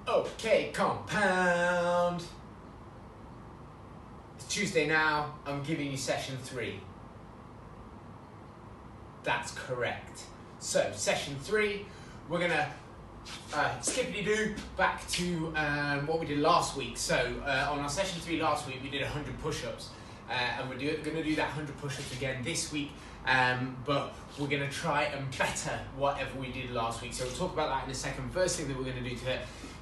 Okay, compound. It's Tuesday now. I'm giving you session 3. That's correct. So, session 3, we're going to skippity-doo back to what we did last week. So, on our session 3 last week, we did 100 push-ups. And we're going to do that 100 push-ups again this week. But we're going to try and better whatever we did last week. So we'll talk about that in a second. First thing that we're going to do to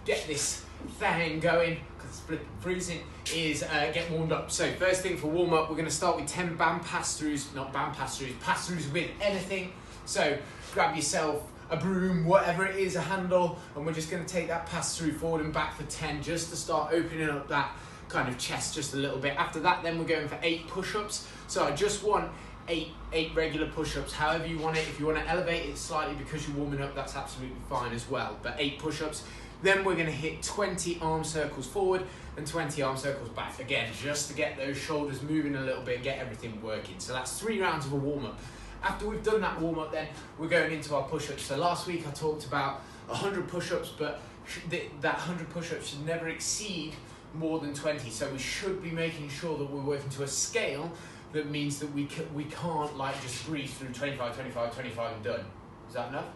get this thing going, because it's flipping freezing, is get warmed up. So first thing for warm-up, we're going to start with 10 pass-throughs with anything. So grab yourself a broom, whatever it is, a handle, and we're just going to take that pass-through forward and back for 10 just to start opening up that kind of chest just a little bit. After that, then we're going for 8 push-ups. So I just want 8 regular push-ups, however you want it. If you want to elevate it slightly because you're warming up, that's absolutely fine as well. But 8 push-ups. Then we're going to hit 20 arm circles forward and 20 arm circles back. Again, just to get those shoulders moving a little bit, get everything working. So that's 3 rounds of a warm-up. After we've done that warm-up, then we're going into our push-ups. So last week I talked about 100 push-ups, but that 100 push-ups should never exceed more than 20. So we should be making sure that we're working to a scale that means that we can't like just breeze through 25, 25, 25 and done. Is that enough?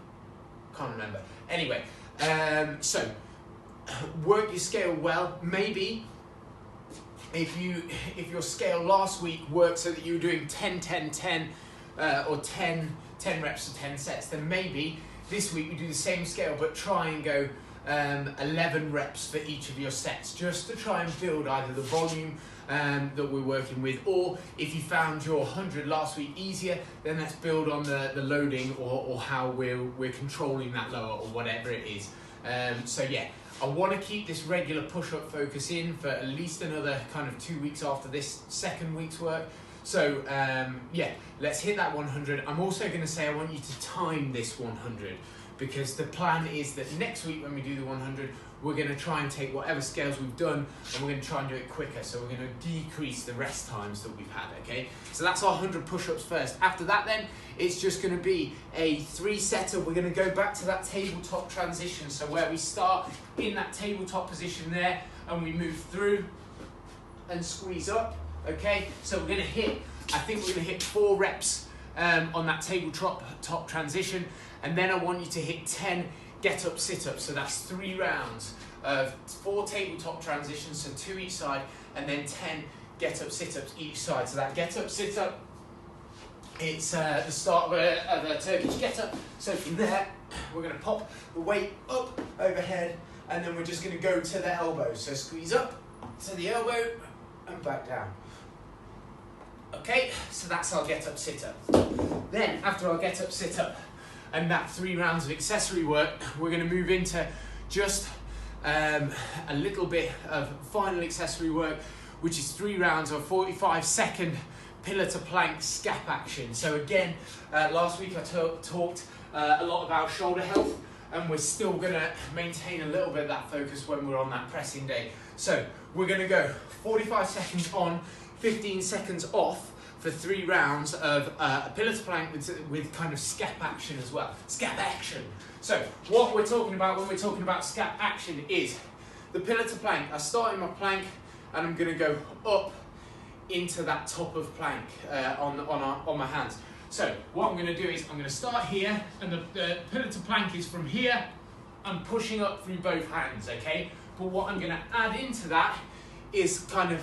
Can't remember. Anyway, so work your scale well. Maybe if your scale last week worked so that you were doing 10, 10, 10 or 10 reps to 10 sets, then maybe this week we do the same scale but try and go 11 reps for each of your sets, just to try and build either the volume that we're working with, or if you found your 100 last week easier, then let's build on the loading or how we're controlling that lower or whatever it is. So yeah, I want to keep this regular push-up focus in for at least another kind of 2 weeks after this second week's work. So yeah, let's hit that 100. I'm also going to say I want you to time this 100, because the plan is that next week when we do the 100, we're going to try and take whatever scales we've done and we're going to try and do it quicker. So we're going to decrease the rest times that we've had, okay? So that's our 100 push-ups first. After that then, it's just going to be a 3-setter. We're going to go back to that tabletop transition. So where we start in that tabletop position there and we move through and squeeze up, okay? So we're going to hit, I think we're going to hit 4 reps on that tabletop transition. And then I want you to hit 10 get-up, sit-ups. So that's 3 rounds of 4 tabletop transitions, so 2 each side, and then 10 get-up, sit-ups each side. So that get-up, sit-up, it's the start of a Turkish get-up. So from there, we're going to pop the weight up overhead, and then we're just going to go to the elbows. So squeeze up to the elbow and back down. Okay, so that's our get-up, sit-up. Then, after our get-up, sit-up, and that 3 rounds of accessory work, we're going to move into just a little bit of final accessory work, which is 3 rounds of 45-second pillar to plank scap-action. So again, last week I talked a lot about shoulder health, and we're still going to maintain a little bit of that focus when we're on that pressing day. So we're going to go 45 seconds on, 15 seconds off, for 3 rounds of a pillar to plank with kind of scap action as well. Scap action. So what we're talking about when we're talking about scap action is the pillar to plank. I start in my plank and I'm going to go up into that top of plank on my hands. So what I'm going to do is I'm going to start here, and the pillar to plank is from here. I'm pushing up through both hands, okay? But what I'm going to add into that is kind of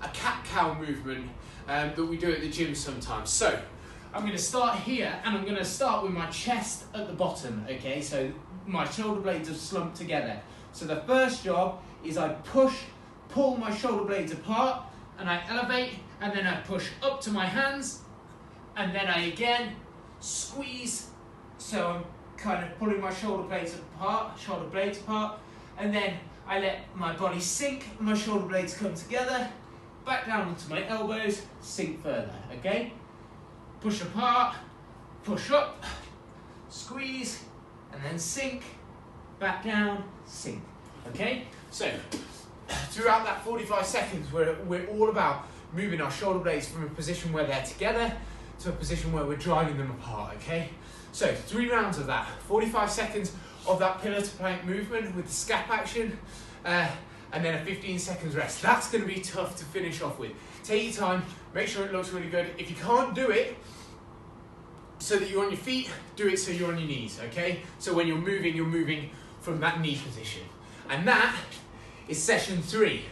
a cat-cow movement that we do at the gym sometimes. So I'm going to start here, and I'm going to start with my chest at the bottom, okay? So my shoulder blades are slumped together. So the first job is I pull my shoulder blades apart, and I elevate, and then I push up to my hands, and then I again squeeze. So I'm kind of pulling my shoulder blades apart, and then I let my body sink, my shoulder blades come together, back down onto my elbows, sink further, okay? Push apart, push up, squeeze, and then sink, back down, sink, okay? So, throughout that 45 seconds, we're all about moving our shoulder blades from a position where they're together to a position where we're driving them apart, okay? So, 3 rounds of that, 45 seconds of that pillar to plank movement with the scap action, and then a 15 seconds rest. That's going to be tough to finish off with. Take your time, make sure it looks really good. If you can't do it so that you're on your feet, do it so you're on your knees, okay? So when you're moving from that knee position. And that is session 3.